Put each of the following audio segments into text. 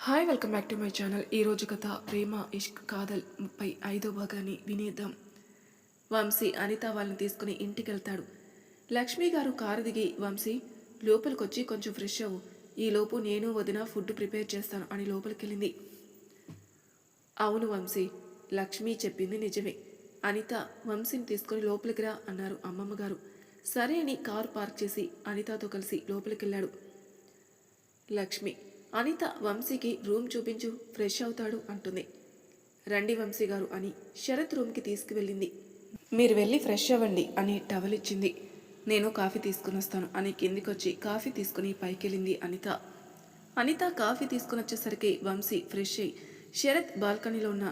Hi welcome back to my channel. ఈరోజు కథ ప్రేమ ఇష్క్ కాదల్ 35వ భాగాన్ని వినేద్దాం. వంశీ అనిత వాళ్ళని తీసుకుని ఇంటికి వెళ్తాడు. లక్ష్మి గారు కారు దిగి వంశీ లోపలికొచ్చి కొంచెం ఫ్రెష్ అవ్వు, ఈలోపు నేను వదిన ఫుడ్ ప్రిపేర్ చేస్తాను అని లోపలికి వెళ్ళింది. అవును వంశీ, లక్ష్మి చెప్పింది నిజమే. అనిత వంశీని తీసుకుని లోపలికి రా అన్నారు అమ్మమ్మ గారు. సరే అని కారు పార్క్ చేసి అనితతో కలిసి లోపలికి వెళ్ళాడు. లక్ష్మి అనిత వంశీకి రూమ్ చూపించు, ఫ్రెష్ అవుతాడు అంటుంది. రండి వంశీ గారు అని శరత్ రూమ్కి తీసుకువెళ్ళింది. మీరు వెళ్ళి ఫ్రెష్ అవ్వండి అని టవల్ ఇచ్చింది. నేను కాఫీ తీసుకుని వస్తాను అని కిందికొచ్చి కాఫీ తీసుకుని పైకెళ్ళింది అనిత. అనిత కాఫీ తీసుకుని వచ్చేసరికి వంశీ ఫ్రెష్ అయ్యి శరత్ బాల్కనీలో ఉన్న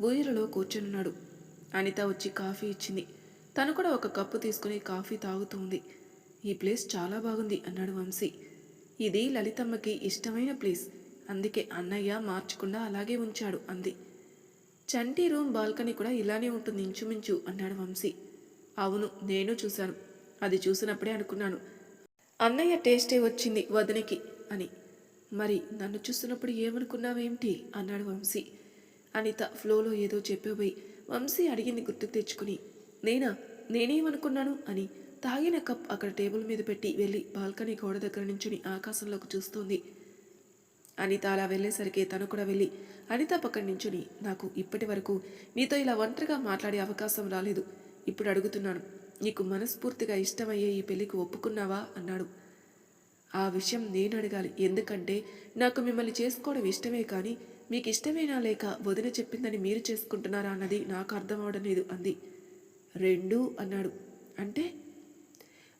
ఊయలలో కూర్చొనున్నాడు. అనిత వచ్చి కాఫీ ఇచ్చింది. తను కూడా ఒక కప్పు తీసుకుని కాఫీ తాగుతుంది. ఈ ప్లేస్ చాలా బాగుంది అన్నాడు వంశీ. ఇది లలితమ్మకి ఇష్టమైన ప్లేస్, అందుకే అన్నయ్య మార్చకుండా అలాగే ఉంచాడు అంది. చంటి రూమ్ బాల్కనీ కూడా ఇలానే ఉంటుంది ఇంచుమించు అన్నాడు వంశీ. అవును, నేను చూశాను. అది చూసినప్పుడే అనుకున్నాను అన్నయ్య టేస్టే వచ్చింది వదినికి అని. మరి నన్ను చూస్తున్నప్పుడు ఏమనుకున్నావేమిటి అన్నాడు వంశీ. అనిత ఫ్లోలో ఏదో చెప్పబోయి వంశీ అడిగింది గుర్తుకు తెచ్చుకుని నేనేమనుకున్నాను అని తాగిన కప్ అక్కడ టేబుల్ మీద పెట్టి వెళ్ళి బాల్కనీ గోడ దగ్గర నుంచుని ఆకాశంలోకి చూస్తోంది. అనిత అలా వెళ్ళేసరికి తను కూడా వెళ్ళి అనిత పక్కన నించుని, నాకు ఇప్పటి వరకు నీతో ఇలా ఒంటరిగా మాట్లాడే అవకాశం రాలేదు. ఇప్పుడు అడుగుతున్నాను, నీకు మనస్ఫూర్తిగా ఇష్టమయ్యే ఈ పెళ్లికి ఒప్పుకున్నావా అన్నాడు. ఆ విషయం నేను అడగాలి, ఎందుకంటే నాకు మిమ్మల్ని చేసుకోవడం ఇష్టమే, కానీ మీకు ఇష్టమేనా లేక వదిన చెప్పిందని మీరు చేసుకుంటున్నారా అన్నది నాకు అర్థం అవడం లేదు అంది. రెండూ అన్నాడు. అంటే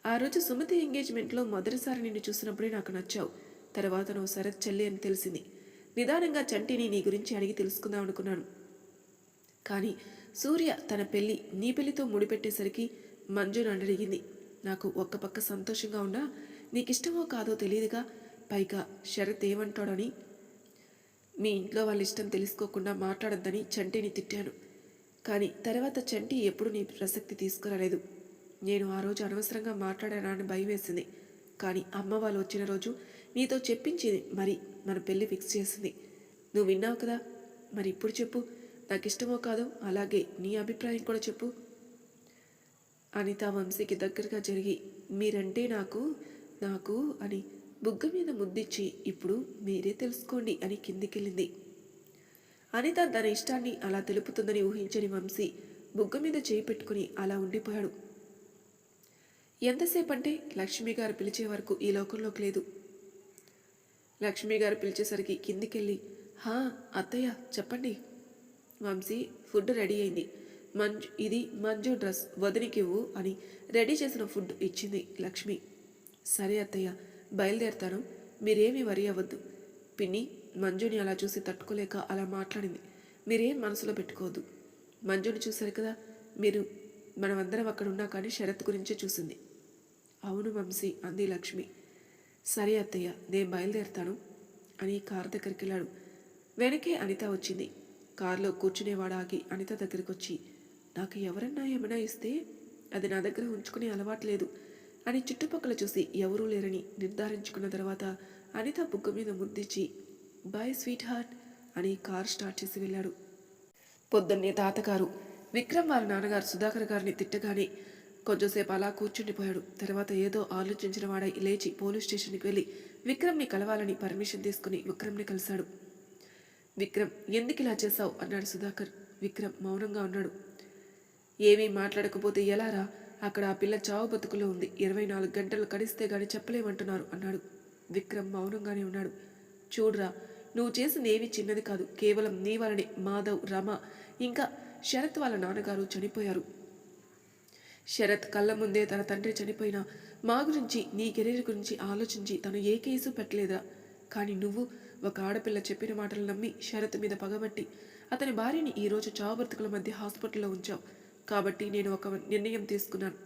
ఆ రోజు సుమతి ఎంగేజ్మెంట్లో మొదటిసారి నిన్ను చూసినప్పుడే నాకు నచ్చావు. తర్వాత నువ్వు శరత్ చెల్లి అని తెలిసింది. నిదానంగా చంటిని నీ గురించి అడిగి తెలుసుకుందాం అనుకున్నాను. కానీ సూర్య తన పెళ్ళి నీ పెళ్లితో ముడిపెట్టేసరికి మంజు నన్ను అడిగింది. నాకు ఒక్క పక్క సంతోషంగా ఉన్నా నీకిష్టమో కాదో తెలియదుగా. పైగా శరత్ ఏమంటాడని, మీ ఇంట్లో వాళ్ళ ఇష్టం తెలుసుకోకుండా మాట్లాడొద్దని చంటిని తిట్టాను. కానీ తర్వాత చంటి ఎప్పుడు నీ ప్రసక్తి తీసుకురాలేదు. నేను ఆ రోజు అనవసరంగా మాట్లాడానా అని భయం వేసింది. కానీ అమ్మ వాళ్ళు వచ్చిన రోజు నీతో చెప్పించింది, మరి మన పెళ్ళి ఫిక్స్ చేసింది. నువ్వు విన్నావు కదా, మరి ఇప్పుడు చెప్పు, నాకు ఇష్టమో కాదో, అలాగే నీ అభిప్రాయం కూడా చెప్పు. అనిత వంశీకి దగ్గరగా జరిగి మీరంటే నాకు నాకు అని బుగ్గ మీద ముద్దిచ్చి ఇప్పుడు మీరే తెలుసుకోండి అని కిందికెళ్ళింది. అనిత తన ఇష్టాన్ని అలా తెలుపుతుందని ఊహించని వంశీ బుగ్గ మీద చేయి పెట్టుకుని అలా ఉండిపోయాడు. ఎంతసేపు అంటే లక్ష్మి గారు పిలిచే వరకు ఈ లోకంలోకి లేదు. లక్ష్మి గారు పిలిచేసరికి కిందికెళ్ళి, హా అత్తయ్య చెప్పండి. వంశీ ఫుడ్ రెడీ అయింది, ఇది మంజు డ్రెస్ వదినికివ్వు అని రెడీ చేసిన ఫుడ్ ఇచ్చింది లక్ష్మి. సరే అత్తయ్య, బయలుదేరుతాను, మీరేమీ వరి అవ్వద్దు. పిన్ని మంజుని అలా చూసి తట్టుకోలేక అలా మాట్లాడింది. మీరేం మనసులో పెట్టుకోవద్దు. మంజుని చూశారు కదా మీరు, మనమందరం అక్కడ ఉన్నా కానీ శరత్ గురించే చూసింది. అవును వంశీ అంది లక్ష్మి. సరే అత్తయ్య, నేను బయలుదేరుతాను అని కారు దగ్గరికి వెళ్ళాడు. వెనకే అనిత వచ్చింది. కారులో కూర్చునేవాడు ఆగి అనిత దగ్గరికి వచ్చి, నాకు ఎవరన్నా ఏమైనా ఇస్తే అది నా దగ్గర ఉంచుకునే అలవాట్లేదు అని చుట్టుపక్కల చూసి ఎవరూ లేరని నిర్ధారించుకున్న తర్వాత అనిత బుగ్గ మీద ముద్దిచ్చి బాయ్ స్వీట్ హార్ట్ అని కారు స్టార్ట్ చేసి వెళ్ళాడు. పొద్దున్నే తాతగారు విక్రమ్ వాళ్ళ నాన్నగారు సుధాకర్ గారిని తిట్టగానే కొంచెంసేపు అలా కూర్చుండిపోయాడు. తర్వాత ఏదో ఆలోచించిన వాడై లేచి పోలీస్ స్టేషన్కి వెళ్ళి విక్రమ్ని కలవాలని పర్మిషన్ తీసుకుని విక్రమ్ని కలిశాడు. విక్రమ్, ఎందుకు ఇలా చేశావు అన్నాడు సుధాకర్. విక్రమ్ మౌనంగా ఉన్నాడు. ఏమీ మాట్లాడకపోతే ఎలారా, అక్కడ ఆ పిల్ల చావు బతుకులో ఉంది, 24 గంటలు కడిస్తే గాని చెప్పలేమంటున్నారు అన్నాడు. విక్రమ్ మౌనంగానే ఉన్నాడు. చూడరా, నువ్వు చేసింది ఏమీ చిన్నది కాదు, కేవలం నీ వలనే మాధవ్, రమ ఇంకా శరత్ వాళ్ళ నాన్నగారు చనిపోయారు. శరత్ కళ్ళ ముందే తన తండ్రి చనిపోయినా మా గురించి, నీ కెరీర్ గురించి ఆలోచించి తను ఏ కేసు పెట్టలేదా. కానీ నువ్వు ఒక ఆడపిల్ల చెప్పిన మాటలు నమ్మి శరత్ మీద పగబట్టి అతని భార్యని ఈరోజు చావుబ్రతుకుల మధ్య హాస్పిటల్లో ఉంచావు. కాబట్టి నేను ఒక నిర్ణయం తీసుకున్నాను.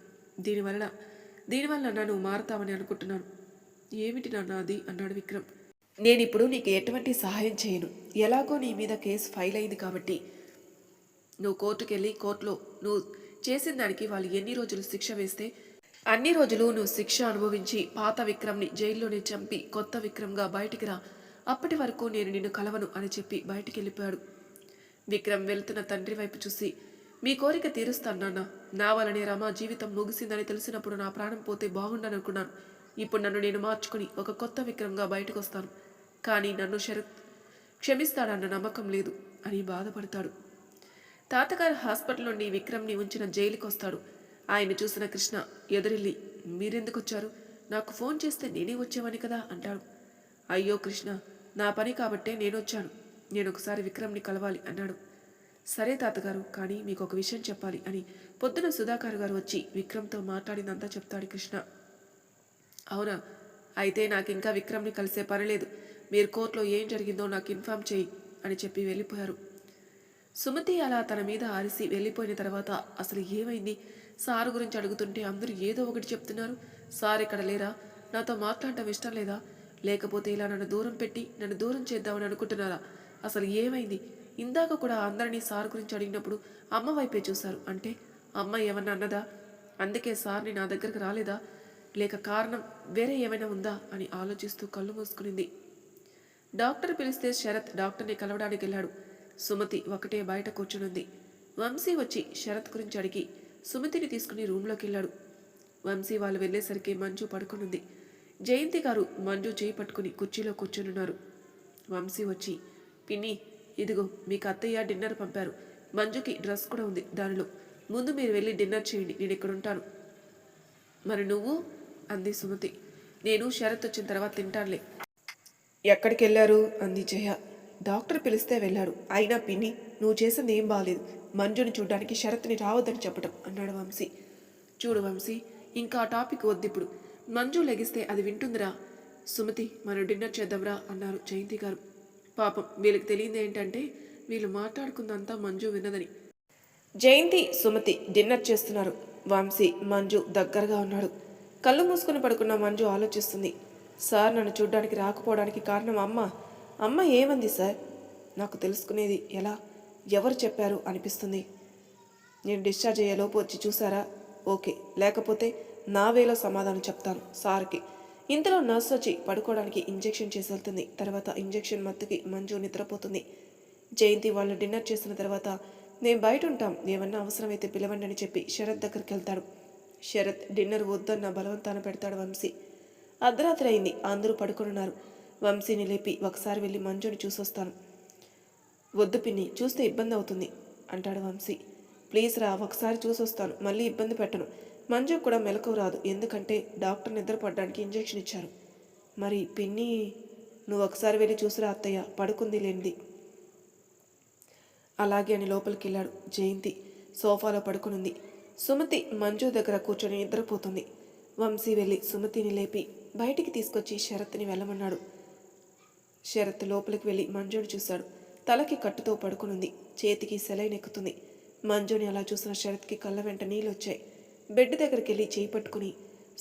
దీనివల్ల నన్ను మారతావని అనుకుంటున్నాను. ఏమిటి నాన్న అది అన్నాడు విక్రమ్. నేనిప్పుడు నీకు ఎటువంటి సహాయం చేయను. ఎలాగో నీ మీద కేసు ఫైల్ అయింది కాబట్టి నువ్వు కోర్టుకెళ్ళి కోర్టులో నువ్వు చేసిన దానికి వాళ్ళు ఎన్ని రోజులు శిక్ష వేస్తే అన్ని రోజులు నువ్వు శిక్ష అనుభవించి పాత విక్రమ్ని జైల్లోనే చంపి కొత్త విక్రమ్గా బయటికి రా. అప్పటి వరకు నేను నిన్ను కలవను అని చెప్పి బయటికి వెళ్ళిపోయాడు. విక్రమ్ వెళ్తున్న తండ్రి వైపు చూసి, మీ కోరిక తీరుస్తాను నాన్న. నా వలనే రమ జీవితం ముగిసిందని తెలిసినప్పుడు నా ప్రాణం పోతే బాగుండనుకున్నాను. ఇప్పుడు నన్ను నేను మార్చుకుని ఒక కొత్త విక్రమ్గా బయటకు వస్తాను. కానీ నన్ను శరత్ క్షమిస్తాడన్న నమ్మకం లేదు అని బాధపడతాడు. తాతగారు హాస్పిటల్ నుండి విక్రమ్ని ఉంచిన జైలుకి వస్తాడు. ఆయన చూసిన కృష్ణ ఎదురెళ్ళి, మీరెందుకు వచ్చారు? నాకు ఫోన్ చేస్తే నేనే వచ్చేవాని కదా అంటాడు. అయ్యో కృష్ణ, నా పని కాబట్టే నేనొచ్చాను. నేను ఒకసారి విక్రమ్ని కలవాలి అన్నాడు. సరే తాతగారు, కానీ మీకు ఒక విషయం చెప్పాలి అని పొద్దున సుధాకర్ గారు వచ్చి విక్రమ్తో మాట్లాడిందంతా చెప్తాడు కృష్ణ. అవునా, అయితే నాకు ఇంకా విక్రమ్ని కలిసే పనిలేదు. మీరు కోర్టులో ఏం జరిగిందో నాకు ఇన్ఫామ్ చేయి అని చెప్పి వెళ్ళిపోయారు. సుమతి అలా తన మీద అరిసి వెళ్ళిపోయిన తర్వాత అసలు ఏమైంది? సార్ గురించి అడుగుతుంటే అందరూ ఏదో ఒకటి చెప్తున్నారు. సార్ ఇక్కడ లేరా? నాతో మాట్లాడటం ఇష్టం లేదా? లేకపోతే ఇలా నన్ను దూరం పెట్టి నన్ను దూరం చేద్దామని అనుకుంటున్నారా? అసలు ఏమైంది? ఇందాక కూడా అందరినీ సార్ గురించి అడిగినప్పుడు అమ్మ వైపే చూశారు. అంటే అమ్మ ఏమన్నా అన్నదా? అందుకే సార్ని నా దగ్గరకు రాలేదా? లేక కారణం వేరే ఏమైనా ఉందా అని ఆలోచిస్తూ కళ్ళు మూసుకునింది. డాక్టర్ పిలిస్తే శరత్ డాక్టర్ని కలవడానికి వెళ్ళాడు. సుమతి ఒకటే బయట కూర్చునుంది. వంశీ వచ్చి శరత్ గురించి అడిగి సుమతిని తీసుకుని రూమ్లోకి వెళ్ళాడు. వంశీ వాళ్ళు వెళ్ళేసరికి మంజు పడుకునుంది. జయంతి గారు మంజు చేయి పట్టుకుని కుర్చీలో కూర్చునున్నారు. వంశీ వచ్చి, పిన్ని, ఇదిగో మీకు అత్తయ్య డిన్నర్ పంపారు. మంజుకి డ్రెస్ కూడా ఉంది దానిలో. ముందు మీరు వెళ్ళి డిన్నర్ చేయండి, నేను ఇక్కడ ఉంటాను. మరి నువ్వు? అంది సుమతి. నేను శరత్ వచ్చిన తర్వాత తింటానులే. ఎక్కడికి వెళ్ళారు? అంది జయ. డాక్టర్ పిలిస్తే వెళ్ళాడు. అయినా పిన్ని, నువ్వు చేసింది ఏం బాగాలేదు. మంజుని చూడ్డానికి శరత్ని రావద్దని చెప్పటం అన్నాడు వంశీ. చూడు వంశీ, ఇంకా ఆ టాపిక్ వద్దిప్పుడు. మంజు లెగిస్తే అది వింటుందిరా. సుమతి, మనం డిన్నర్ చేద్దాంరా అన్నారు జయంతి గారు. పాపం వీళ్ళకి తెలియదు ఏంటంటే వీళ్ళు మాట్లాడుకుందంతా మంజు విన్నదని. జయంతి, సుమతి డిన్నర్ చేస్తున్నారు. వంశీ, మంజు దగ్గరగా ఉన్నాడు. కళ్ళు మూసుకుని పడుకున్న మంజు ఆలోచిస్తుంది. సార్ నన్ను చూడ్డానికి రాకపోవడానికి కారణం అమ్మ ఏమంది సార్? నాకు తెలుసుకునేది ఎలా? ఎవరు చెప్పారు అనిపిస్తుంది. నేను డిశ్చార్జ్ అయ్యేలోపు వచ్చి చూసారా? ఓకే, లేకపోతే నా వేలో సమాధానం చెప్తాను సార్కి. ఇంతలో నర్స్ వచ్చి పడుకోవడానికి ఇంజెక్షన్ చేసి వెళ్తుంది. తర్వాత ఇంజెక్షన్ మత్తుకి మంజు నిద్రపోతుంది. జయంతి వాళ్ళు డిన్నర్ చేసిన తర్వాత నేను బయట ఉంటాం, ఏమన్నా అవసరమైతే పిలవండి అని చెప్పి శరత్ దగ్గరికి వెళ్తాడు. శరత్ డిన్నర్ వద్దన్న బలవంతాన పెడతాడు వంశీ. అర్ధరాత్రి అయింది, అందరూ పడుకున్నారు. వంశీని లేపి ఒకసారి వెళ్ళి మంజుని చూసొస్తాను. వద్దు పిన్ని, చూస్తే ఇబ్బంది అవుతుంది అంటాడు వంశీ. ప్లీజ్ రా, ఒకసారి చూసొస్తాను, మళ్ళీ ఇబ్బంది పెట్టను. మంజు కూడా మెలకు రాదు, ఎందుకంటే డాక్టర్ నిద్రపడడానికి ఇంజెక్షన్ ఇచ్చారు. మరి పిన్ని, నువ్వు ఒకసారి వెళ్ళి చూసిరా అత్తయ్య, పడుకుంది లేనిది. అలాగే అని లోపలికి వెళ్ళాడు. జయంతి సోఫాలో పడుకునుంది. సుమతి మంజు దగ్గర కూర్చొని నిద్రపోతుంది. వంశీ వెళ్ళి సుమతిని లేపి బయటికి తీసుకొచ్చి శరత్ని వెళ్ళమన్నాడు. శరత్ లోపలికి వెళ్ళి మంజుని చూశాడు. తలకి కట్టుతో పడుకునుంది. చేతికి సెలైన్ ఎక్కుతుంది. మంజుని అలా చూసిన శరత్కి కళ్ళ వెంట నీళ్ళొచ్చాయి. బెడ్ దగ్గరికి వెళ్ళి చేయి పట్టుకుని,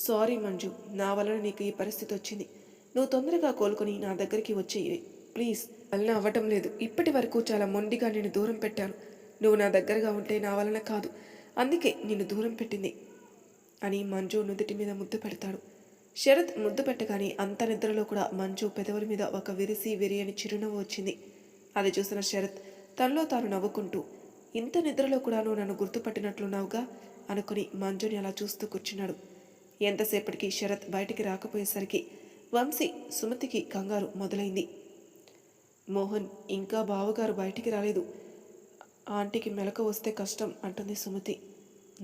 సారీ మంజు, నా వలన నీకు ఈ పరిస్థితి వచ్చింది. నువ్వు తొందరగా కోలుకొని నా దగ్గరికి వచ్చేయి ప్లీజ్. వలన అవ్వటం లేదు. ఇప్పటి వరకు చాలా మొండిగా నేను దూరం పెట్టాను. నువ్వు నా దగ్గరగా ఉంటే నా వలన కాదు, అందుకే నిన్ను దూరం పెట్టింది అని మంజు నుదుటి మీద ముద్దు పెడతాడు. శరత్ ముద్దు పెట్టగానే అంత నిద్రలో కూడా మంజు పెదవుల మీద ఒక విరియని చిరునవ్వు వచ్చింది. అది చూసిన శరత్ తనలో తాను నవ్వుకుంటూ, ఇంత నిద్రలో కూడా నువ్వు నన్ను గుర్తుపట్టినట్లున్నావుగా అనుకుని మంజుని అలా చూస్తూ కూర్చున్నాడు. ఎంతసేపటికి శరత్ బయటికి రాకపోయేసరికి వంశీ, సుమతికి కంగారు మొదలైంది. మోహన్, ఇంకా బావగారు బయటికి రాలేదు. ఆంటీకి మెలకు వస్తే కష్టం అంటుంది సుమతి.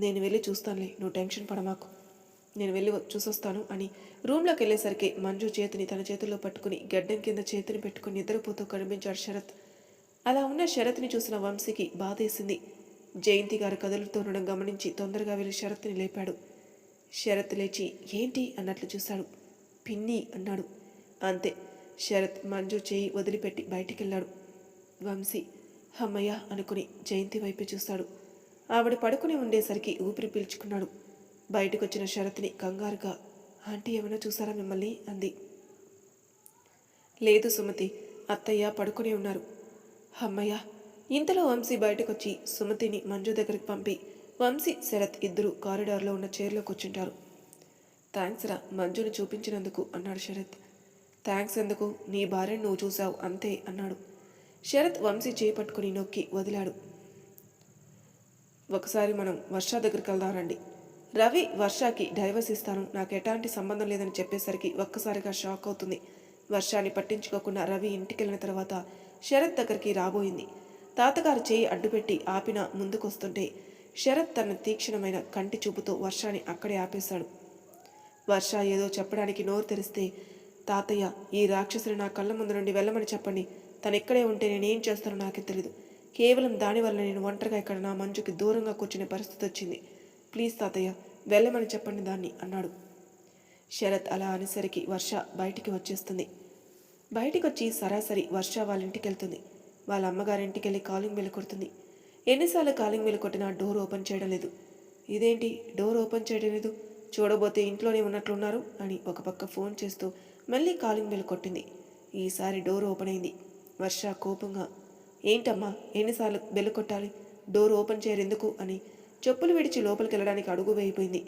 నేను వెళ్ళి చూస్తానులే, నువ్వు టెన్షన్ పడమాకు, నేను వెళ్ళి చూసొస్తాను అని రూమ్లోకి వెళ్ళేసరికి మంజు చేతిని తన చేతుల్లో పట్టుకుని గడ్డం కింద చేతిని పెట్టుకుని నిద్రపోతూ కనిపించాడు శరత్. అలా ఉన్న శరత్ని చూసిన వంశీకి బాధేసింది. జయంతి గారు కదులుతుండడం గమనించి తొందరగా వెళ్ళి శరత్ని లేపాడు. శరత్ లేచి ఏంటి అన్నట్లు చూశాడు. పిన్ని అన్నాడు. అంతే. శరత్ మంజు చేయి వదిలిపెట్టి బయటికెళ్ళాడు. వంశీ అమ్మయ్య అనుకుని జయంతి వైపే చూశాడు. ఆవిడ పడుకుని ఉండేసరికి ఊపిరి పీల్చుకున్నాడు. బయటకొచ్చిన శరత్ని కంగారుగా, ఆంటీ ఏమైనా చూసారా మిమ్మల్ని అంది. లేదు సుమతి, అత్తయ్య పడుకుని ఉన్నారు. అమ్మయ్య. ఇంతలో వంశీ బయటకొచ్చి సుమతిని మంజు దగ్గరికి పంపి వంశీ, శరత్ ఇద్దరు కారిడార్లో ఉన్న చైర్లో కూర్చుంటారు. థ్యాంక్స్ రా మంజుని చూపించినందుకు అన్నాడు శరత్. థ్యాంక్స్ ఎందుకు, నీ భార్యను నువ్వు చూసావు అంతే అన్నాడు. శరత్ వంశీ చేపట్టుకుని నొక్కి వదిలాడు. ఒకసారి మనం వర్ష దగ్గరికి వెళ్దామండి. రవి వర్షకి డైవర్స్ ఇస్తాను, నాకు ఎలాంటి సంబంధం లేదని చెప్పేసరికి ఒక్కసారిగా షాక్ అవుతుంది. వర్షాన్ని పట్టించుకోకుండా రవి ఇంటికెళ్ళిన తర్వాత శరత్ దగ్గరికి రాబోయింది. తాతగారు చేయి అడ్డుపెట్టి ఆపిన ముందుకొస్తుంటే శరత్ తన తీక్షణమైన కంటి చూపుతో వర్షాన్ని అక్కడే ఆపేశాడు. వర్ష ఏదో చెప్పడానికి నోరు తెరిస్తే, తాతయ్య, ఈ రాక్షసుని నా కళ్ళ ముందు నుండి వెళ్ళమని చెప్పండి. తను ఎక్కడే ఉంటే నేనేం చేస్తానో నాకే తెలీదు. కేవలం దానివల్ల నేను ఒంటరిగా ఇక్కడ నా మంజుకి దూరంగా కూర్చునే పరిస్థితి వచ్చింది. ప్లీజ్ తాతయ్య, వెళ్ళమని చెప్పండి దాన్ని అన్నాడు. శరత్ అలా అనేసరికి వర్ష బయటికి వచ్చేస్తుంది. బయటికి వచ్చి సరాసరి వర్ష వాళ్ళ ఇంటికి వెళ్తుంది. వాళ్ళ అమ్మగారింటికి వెళ్ళి కాలింగ్ బెల్ కొడుతుంది. ఎన్నిసార్లు కాలింగ్ బెల్ కొట్టినా డోర్ ఓపెన్ చేయడం లేదు. ఇదేంటి డోర్ ఓపెన్ చేయడం లేదు, చూడబోతే ఇంట్లోనే ఉన్నట్లున్నారు అని ఒక పక్క ఫోన్ చేస్తూ మళ్ళీ కాలింగ్ బెల్ కొట్టింది. ఈసారి డోర్ ఓపెన్ అయింది. వర్ష కోపంగా, ఏంటమ్మా ఎన్నిసార్లు బెల్ కొట్టాలి, డోర్ ఓపెన్ చేయరెందుకు అని చెప్పులు విడిచి లోపలికి వెళ్ళడానికి అడుగు వేయిపోయింది.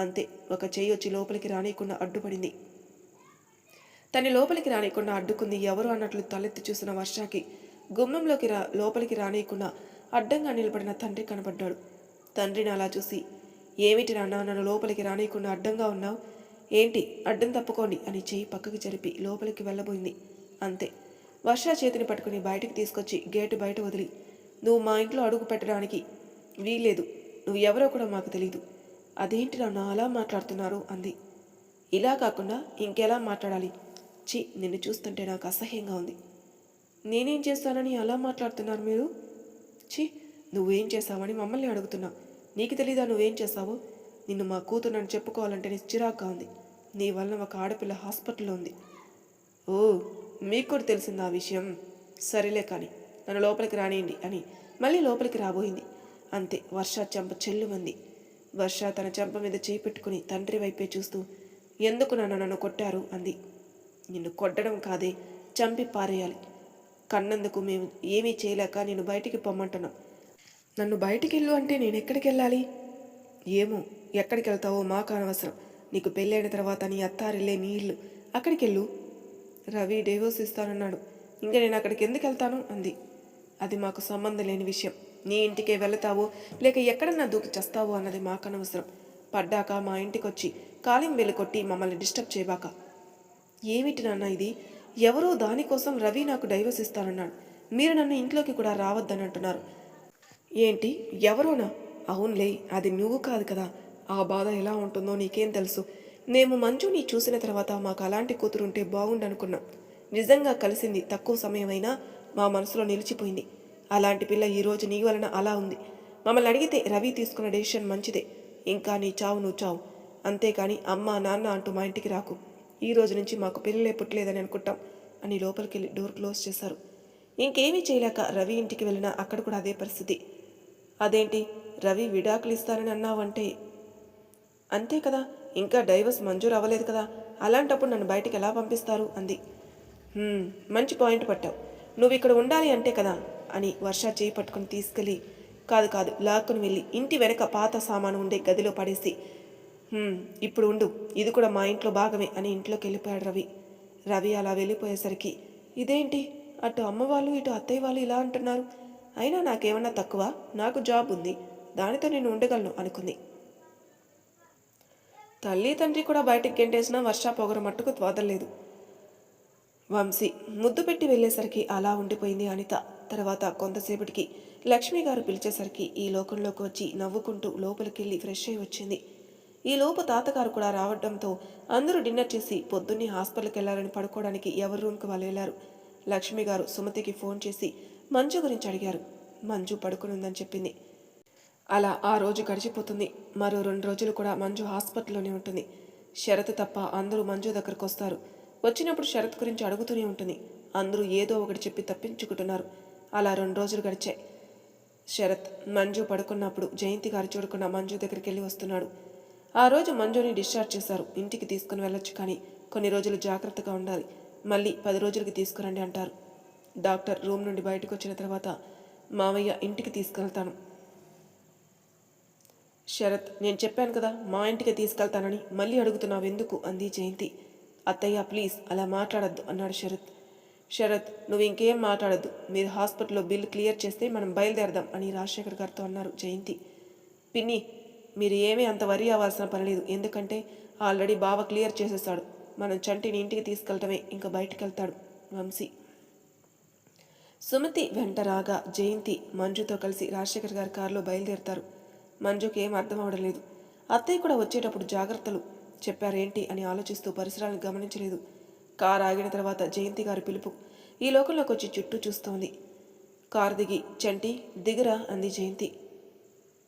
అంతే, ఒక చెయ్యి వచ్చి లోపలికి రానియకుండా అడ్డుపడింది. తన లోపలికి రానియకుండా అడ్డుకుంది ఎవరు అన్నట్లు తలెత్తి చూసిన వర్షకి గుమ్మంలోకి లోపలికి రానియకుండా అడ్డంగా నిలబడిన తండ్రి కనబడ్డాడు. తండ్రిని అలా చూసి, ఏమిటి నాన్న నన్ను లోపలికి రానియకుండా అడ్డంగా ఉన్నావు, ఏంటి అడ్డం తప్పుకోండి అని చెయ్యి పక్కకి జరిపి లోపలికి వెళ్ళబోయింది. అంతే, వర్ష చేతిని పట్టుకుని బయటికి తీసుకొచ్చి గేటు బయట వదిలి, నువ్వు మా ఇంట్లో అడుగు పెట్టడానికి వీలేదు, నువ్వు ఎవరో కూడా మాకు తెలీదు. అదేంటి నాన్న అలా మాట్లాడుతున్నారు అంది. ఇలా కాకుండా ఇంకెలా మాట్లాడాలి, చి నిన్ను చూస్తుంటే నాకు అసహ్యంగా ఉంది. నేనేం చేస్తానని అలా మాట్లాడుతున్నారు మీరు? చి, నువ్వేం చేస్తావని మమ్మల్ని అడుగుతున్నా, నీకు తెలీదా నువ్వేం చేస్తావో? నిన్ను మా కూతురు నన్ను చెప్పుకోవాలంటే నీ చిరాగ్గా ఉంది. నీ వలన ఒక ఆడపిల్ల హాస్పిటల్లో ఉంది. ఓ, మీకు కూడా తెలిసింది ఆ విషయం, సరేలే కానీ నన్ను లోపలికి రానియండి అని మళ్ళీ లోపలికి రాబోయింది. అంతే, వర్ష చెంప చెల్లుమంది. వర్ష తన చెంప మీద చేయి పెట్టుకుని తండ్రి వైపే చూస్తూ, ఎందుకు నన్ను కొట్టారు అంది. నిన్ను కొట్టడం కాదే, చంపి పారేయాలి. కన్నందుకు మేము ఏమీ చేయలేక నేను బయటికి పొమ్మంటున్నాం. నన్ను బయటికి వెళ్ళు అంటే నేను ఎక్కడికి వెళ్ళాలి? ఏమో, ఎక్కడికి వెళ్తావో మాకు అనవసరం. నీకు పెళ్ళైన తర్వాత నీ అత్తారిల్లే నీ ఇల్లు, అక్కడికి వెళ్ళు. రవి డైవోర్స్ ఇస్తానన్నాడు, ఇంకా నేను అక్కడికి ఎందుకు వెళ్తాను అంది. అది మాకు సంబంధం లేని విషయం. నీ ఇంటికే వెళతావో లేక ఎక్కడన్నా దూకి చేస్తావో అన్నది మాకు అనవసరం. పడ్డాక మా ఇంటికి వచ్చి కాలింగ్ బెల్ కొట్టి మమ్మల్ని డిస్టర్బ్ చేయబాక. ఏమిటి నాన్న ఇది? ఎవరో దానికోసం రవి నాకు డైవర్స్ ఇస్తానన్నాడు, మీరు నన్ను ఇంట్లోకి కూడా రావద్దని అంటున్నారు. ఏంటి ఎవరోనా? అవునులే, అది నువ్వు కాదు కదా. ఆ బాధ ఎలా ఉంటుందో నీకేం తెలుసు. మేము మంజుని చూసిన తర్వాత మాకు అలాంటి కూతురు ఉంటే బాగుండనుకున్నాం. నిజంగా కలిసింది తక్కువ సమయమైనా మా మనసులో నిలిచిపోయింది. అలాంటి పిల్ల ఈరోజు నీ వలన అలా ఉంది. మమ్మల్ని అడిగితే రవి తీసుకున్న డెసిషన్ మంచిదే. ఇంకా నీ చావు నువ్వు చావు, అంతేకాని అమ్మ నాన్న అంటూ మా ఇంటికి రాకు. ఈ రోజు నుంచి మాకు పెళ్ళిలే పుట్టలేదని అనుకుంటాం అని లోపలికి వెళ్ళి డోర్ క్లోజ్ చేశారు. ఇంకేమీ చేయలేక రవి ఇంటికి వెళ్ళినా అక్కడ కూడా అదే పరిస్థితి. అదేంటి, రవి విడాకులు ఇస్తానని అన్నావంటే? అంతే కదా, ఇంకా డైవర్స్ మంజూరు అవ్వలేదు కదా, అలాంటప్పుడు నన్ను బయటికి ఎలా పంపిస్తారు అంది. మంచి పాయింట్ పట్టావు. నువ్వు ఇక్కడ ఉండాలి అంటే కదా అని వర్ష చేయి పట్టుకుని తీసుకెళ్ళి, కాదు లాక్కుని వెళ్ళి ఇంటి వెనక పాత సామాను ఉండే గదిలో పడేసి, ఇప్పుడు ఉండు, ఇది కూడా మా ఇంట్లో భాగమే అని ఇంట్లోకి వెళ్ళిపోయాడు రవి. రవి అలా వెళ్ళిపోయేసరికి, ఇదేంటి అటు అమ్మ వాళ్ళు ఇటు అత్తయ్య వాళ్ళు ఇలా అంటున్నారు, అయినా నాకేమన్నా తక్కువ, నాకు జాబ్ ఉంది, దానితో నేను ఉండగలను అనుకుంది. తల్లి తండ్రి కూడా బయటికి గెంటేసినా వర్ష పొగరు మట్టుకు వదలలేదు. వంశీ ముద్దు పెట్టి వెళ్ళేసరికి అలా ఉండిపోయింది అనిత. తర్వాత కొంతసేపటికి లక్ష్మి గారు పిలిచేసరికి ఈ లోకంలోకి వచ్చి నవ్వుకుంటూ లోపలికి వెళ్ళి ఫ్రెష్ అయి వచ్చింది. ఈ లోపు తాతగారు కూడా రావడంతో అందరూ డిన్నర్ చేసి పొద్దున్నే హాస్పిటల్కి వెళ్లాలని పడుకోవడానికి ఎవరి రూమ్కి వాళ్ళు వెళ్ళారు. లక్ష్మి గారు సుమతికి ఫోన్ చేసి మంజు గురించి అడిగారు. మంజు పడుకునుందని చెప్పింది. అలా ఆ రోజు గడిచిపోతుంది. మరో 2 రోజులు కూడా మంజు హాస్పిటల్లోనే ఉంటుంది. శరత్ తప్ప అందరూ మంజు దగ్గరకు వస్తారు. వచ్చినప్పుడు శరత్ గురించి అడుగుతూనే ఉంటుంది. అందరూ ఏదో ఒకటి చెప్పి తప్పించుకుంటున్నారు. అలా 2 రోజులు గడిచాయి. శరత్ మంజు పడుకున్నప్పుడు జయంతి గారు చూడకుండా మంజు దగ్గరికి వెళ్ళి వస్తున్నాడు. ఆ రోజు మంజుని డిశ్చార్జ్ చేశారు. ఇంటికి తీసుకుని వెళ్ళొచ్చు, కానీ కొన్ని రోజులు జాగ్రత్తగా ఉండాలి, మళ్ళీ 10 రోజులకి తీసుకురండి అంటారు. డాక్టర్ రూమ్ నుండి బయటకు వచ్చిన తర్వాత, మావయ్య ఇంటికి తీసుకెళ్తాను. శరత్, నేను చెప్పాను కదా మా ఇంటికి తీసుకెళ్తానని, మళ్ళీ అడుగుతున్నావు ఎందుకు అంది జయంతి. అత్తయ్య ప్లీజ్ అలా మాట్లాడద్దు అన్నాడు శరత్. శరత్, నువ్వు ఇంకేం మాట్లాడద్దు, మీరు హాస్పిటల్లో బిల్లు క్లియర్ చేస్తే మనం బయలుదేరదాం అని రాజశేఖర్ గారితో అన్నారు జయంతి. పిన్ని, మీరు ఏమీ అంత వరి అవ్వాల్సిన పని లేదు, ఎందుకంటే ఆల్రెడీ బావ క్లియర్ చేసేస్తాడు. మనం చంటిని ఇంటికి తీసుకెళ్ళటమే, ఇంకా బయటికి వెళ్తాడు వంశీ. సుమతి వెంట రాగా జయంతి మంజుతో కలిసి రాజశేఖర్ గారి కారులో బయలుదేరుతారు. మంజుకి ఏం అర్థం అవడం లేదు. అత్తయ్య కూడా వచ్చేటప్పుడు జాగ్రత్తలు చెప్పారేంటి అని ఆలోచిస్తూ పరిసరాలను గమనించలేదు. కారు ఆగిన తర్వాత జయంతి గారి పిలుపు. ఈ లోకంలోకి వచ్చి చుట్టూ చూస్తోంది. కారు దిగి చంటి దిగురా అంది జయంతి.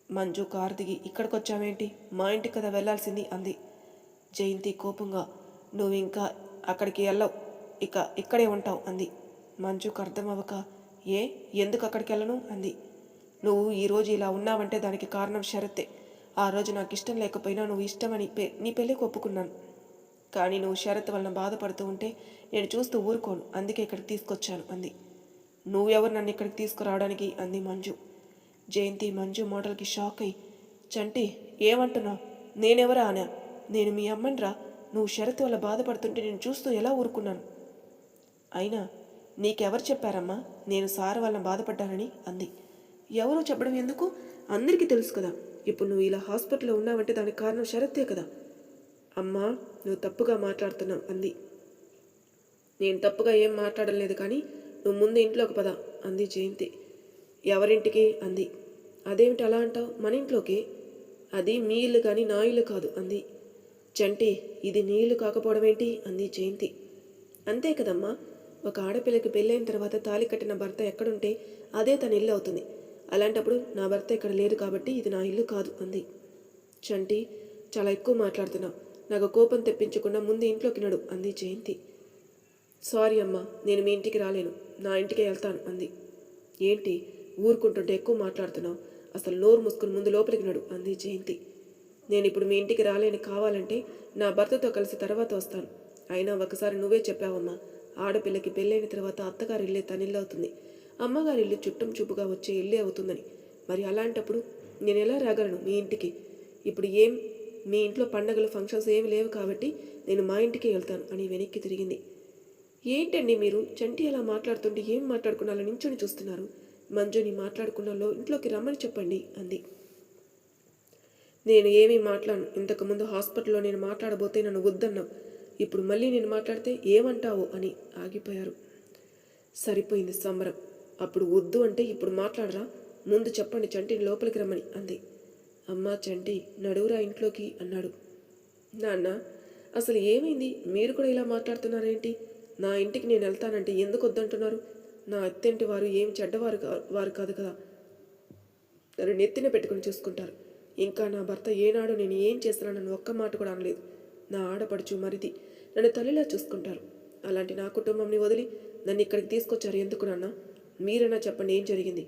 మంజు కారు దిగి ఇక్కడికొచ్చావేంటి, మా ఇంటికి కదా వెళ్లాల్సింది అంది. జయంతి కోపంగా, నువ్వు ఇంకా అక్కడికి వెళ్ళవు, ఇక్కడే ఉంటావు అంది. మంజుకు అర్థం అవ్వక, ఎందుకు అక్కడికి వెళ్ళను అంది. నువ్వు ఈరోజు ఇలా ఉన్నావంటే దానికి కారణం శరత్తే. ఆ రోజు నాకు ఇష్టం లేకపోయినా నువ్వు ఇష్టమని నీ పెళ్ళికి ఒప్పుకున్నాను. కానీ నువ్వు శరత్ వలన బాధపడుతూ ఉంటే నేను చూస్తూ ఊరుకోను, అందుకే ఇక్కడికి తీసుకొచ్చాను అంది. నువ్వెవరు నన్ను ఇక్కడికి తీసుకురావడానికి అంది మంజు. జయంతి మంజు మోడల్కి షాక్ అయ్యి, చంటి ఏమంటున్నావు, నేనెవరా అనా, నేను మీ అమ్మనిరా, నువ్వు శరత్ వల్ల బాధపడుతుంటే నేను చూస్తూ ఎలా ఊరుకున్నాను. అయినా నీకెవరు చెప్పారమ్మా నేను సార్ వలన బాధపడ్డానని అంది. ఎవరో చెప్పడం ఎందుకు, అందరికీ తెలుసు కదా. ఇప్పుడు నువ్వు ఇలా హాస్పిటల్లో ఉన్నావంటే దానికి కారణం శరత్తే కదా. అమ్మా, నువ్వు తప్పుగా మాట్లాడుతున్నావు అంది. నేను తప్పుగా ఏం మాట్లాడలేదు, కానీ నువ్వు ముందు ఇంట్లోకి పద అంది జయంతి. ఎవరింటికి అంది. అదేమిటి అలా అంటావు, మన ఇంట్లోకి. అది మీ ఇల్లు కానీ నా ఇల్లు కాదు అంది. చంటి, ఇది నీ ఇల్లు కాకపోవడం ఏంటి అంది జయంతి. అంతే కదమ్మా, ఒక ఆడపిల్లకి పెళ్ళైన తర్వాత తాళి కట్టిన భర్త ఎక్కడుంటే అదే తన ఇల్లు అవుతుంది. అలాంటప్పుడు నా భర్త ఇక్కడ లేరు కాబట్టి ఇది నా ఇల్లు కాదు అంది. చంటి, చాలా ఎక్కువ మాట్లాడుతున్నావు, నాకు కోపం తెప్పించకుండా ముందు ఇంట్లోకి నడు అంది జయంతి. సారీ అమ్మా, నేను మీ ఇంటికి రాలేను, నా ఇంటికే వెళ్తాను అంది. ఏంటి ఊరుకుంటుంటే ఎక్కువ మాట్లాడుతున్నావు, అసలు నోరు మూసుకుని ముందు లోపలికి నడు అంది జయంతి. నేను ఇప్పుడు మీ ఇంటికి రాలేని, కావాలంటే నా భర్తతో కలిసి తర్వాత వస్తాను. అయినా ఒకసారి నువ్వే చెప్పావమ్మా, ఆడపిల్లకి పెళ్ళైన తర్వాత అత్తగారి ఇల్లే తనిల్లు అవుతుంది, అమ్మగారి ఇల్లు చుట్టం చూపుగా వచ్చే ఇల్లే అవుతుందని. మరి అలాంటప్పుడు నేను ఎలా రాగలను మీ ఇంటికి. ఇప్పుడు మీ ఇంట్లో పండగలు ఫంక్షన్స్ ఏమి లేవు కాబట్టి నేను మా ఇంటికి వెళ్తాను అని వెనక్కి తిరిగింది. ఏంటండి మీరు, చంటి అలా మాట్లాడుతుంటే ఏం మాట్లాడుకున్నాలో నించొని చూస్తున్నారు. మంజుని మాట్లాడుకున్నాలో ఇంట్లోకి రమ్మని చెప్పండి అంది. నేను ఏమీ మాట్లాడను, ఇంతకుముందు హాస్పిటల్లో నేను మాట్లాడబోతే నన్ను వద్దన్నావు, ఇప్పుడు మళ్ళీ నేను మాట్లాడితే ఏమంటావో అని ఆగిపోయారు. సరిపోయింది సంబరం, అప్పుడు వద్దు అంటే ఇప్పుడు మాట్లాడరా, ముందు చెప్పండి చంటిని లోపలికి రమ్మని అంది. అమ్మా చంటి, నడువురా ఇంట్లోకి అన్నాడు. నాన్న, అసలు ఏమైంది, మీరు కూడా ఇలా మాట్లాడుతున్నారేంటి, నా ఇంటికి నేను వెళ్తానంటే ఎందుకు వద్దంటున్నారు. నా అత్తింటి వారు ఏమి వారు కాదు కదా, నన్ను నెత్తిన పెట్టుకుని చూసుకుంటారు. ఇంకా నా భర్త ఏనాడు నేను ఏం చేస్తున్నానని ఒక్క మాట కూడా అనలేదు. నా ఆడపడుచు మరిది నన్ను తల్లిలా చూసుకుంటారు. అలాంటి నా కుటుంబంని వదిలి నన్ను ఇక్కడికి తీసుకొచ్చారు ఎందుకు నాన్న, మీరైనా చెప్పండి ఏం జరిగింది.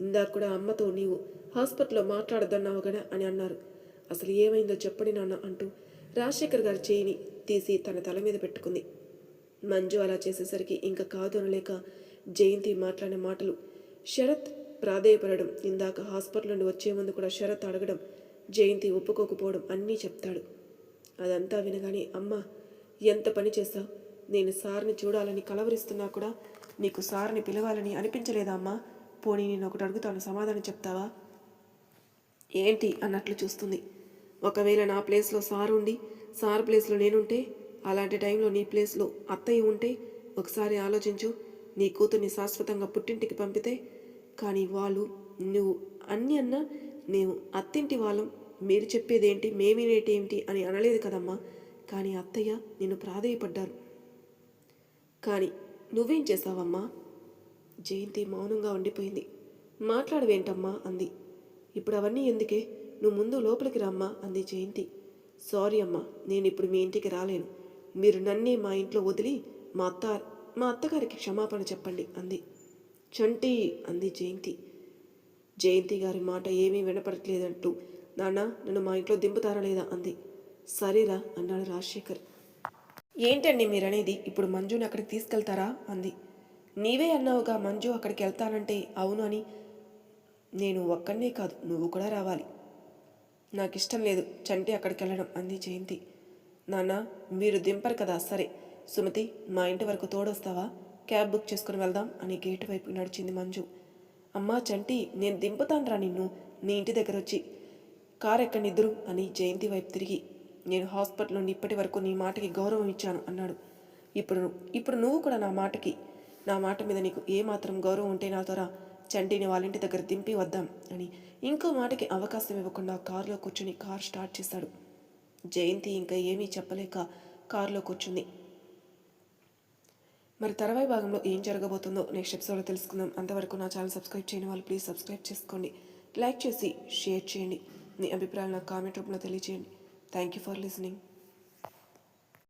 ఇందాక కూడా అమ్మతో నీవు హాస్పిటల్లో మాట్లాడద్దన్నావు కదా అని అన్నారు. అసలు ఏమైందో చెప్పండి నాన్న అంటూ రాజశేఖర్ గారి చేయిని తీసి తన తల మీద పెట్టుకుంది. మంజు అలా చేసేసరికి ఇంకా కాదు అనలేక జయంతి మాట్లాడిన మాటలు, శరత్ ప్రాధేయపడడం, ఇందాక హాస్పిటల్ నుండి వచ్చే ముందు కూడా శరత్ అడగడం, జయంతి ఒప్పుకోకపోవడం అన్నీ చెప్తాడు. అదంతా వినగానే, అమ్మ ఎంత పని చేశావు, నేను సార్ని చూడాలని కలవరిస్తున్నా కూడా నీకు సార్ని పిలవాలని అనిపించలేదా అమ్మా, పోనీ నేను ఒకటి అడుగుతాను సమాధానం చెప్తావా. ఏంటి అన్నట్లు చూస్తుంది. ఒకవేళ నా ప్లేస్లో సార్ ఉండి సార్ ప్లేస్లో నేనుంటే, అలాంటి టైంలో నీ ప్లేస్లో అత్తయ్య ఉంటే ఒకసారి ఆలోచించు, నీ కూతుర్ని శాశ్వతంగా పుట్టింటికి పంపితే. కానీ వాళ్ళు, నువ్వు అన్నీ అన్నా మేము అత్తింటి వాళ్ళం, మీరు చెప్పేదేంటి మేమేనేటి ఏమిటి అని అనలేదు కదమ్మా. కానీ అత్తయ్య నిన్ను ప్రాధేయపడ్డారు. కానీ నువ్వేం చేసావమ్మా. జయంతి మౌనంగా ఉండిపోయింది. మాట్లాడవేంటమ్మా అంది. ఇప్పుడు అవన్నీ ఎందుకే, నువ్వు ముందు లోపలికి రమ్మా అంది జయంతి. సారీ అమ్మా, నేను ఇప్పుడు మీ ఇంటికి రాలేను, మీరు నన్నే మా ఇంట్లో వదిలి మా అత్తగారికి క్షమాపణ చెప్పండి అంది. చంటి అంది జయంతి. జయంతి గారి మాట ఏమీ వినపడట్లేదంటూ, నాన్న నన్ను మా ఇంట్లో దింపుతారా లేదా అంది. సరేరా అన్నాడు రాజశేఖర్. ఏంటండి మీరనేది, ఇప్పుడు మంజుని అక్కడికి తీసుకెళ్తారా అంది. నీవే అన్నావుగా మంజు అక్కడికి వెళ్తానంటే అవును అని. నేను ఒక్కనే కాదు, నువ్వు కూడా రావాలి. నాకు ఇష్టం లేదు చంటి అక్కడికి వెళ్ళడం అంది జయంతి. నాన్న మీరు దింపరు కదా, సరే సుమతి మా ఇంటి వరకు తోడొస్తావా, క్యాబ్ బుక్ చేసుకుని వెళ్దాం అని గేటు వైపు నడిచింది మంజు. అమ్మా చంటి, నేను దింపుతానురా నిన్ను నీ ఇంటి దగ్గర వచ్చి, కారు ఎక్కనిద్దరు అని జయంతి వైపు తిరిగి, నేను హాస్పిటల్ నుండి ఇప్పటి వరకు నీ మాటకి గౌరవం ఇచ్చాను అన్నాడు. ఇప్పుడు నువ్వు కూడా నా మాట మీద నీకు ఏమాత్రం గౌరవం ఉంటే నా త్వర చంటిని వాళ్ళ ఇంటి దగ్గర దింపి వద్దాం అని ఇంకో మాటకి అవకాశం ఇవ్వకుండా కారులో కూర్చుని కారు స్టార్ట్ చేశాడు. జయంతి ఇంకా ఏమీ చెప్పలేక కారులో కూర్చుంది. మరి తర్వాయి భాగంలో ఏం జరగబోతుందో నెక్స్ట్ ఎపిసోడ్లో తెలుసుకుందాం. అంతవరకు నా ఛానల్ సబ్స్క్రైబ్ చేయని వాళ్ళు ప్లీజ్ సబ్స్క్రైబ్ చేసుకోండి, లైక్ చేసి షేర్ చేయండి, మీ అభిప్రాయాలు నాకు కామెంట్ రూపంలో తెలియజేయండి. Thank you for listening.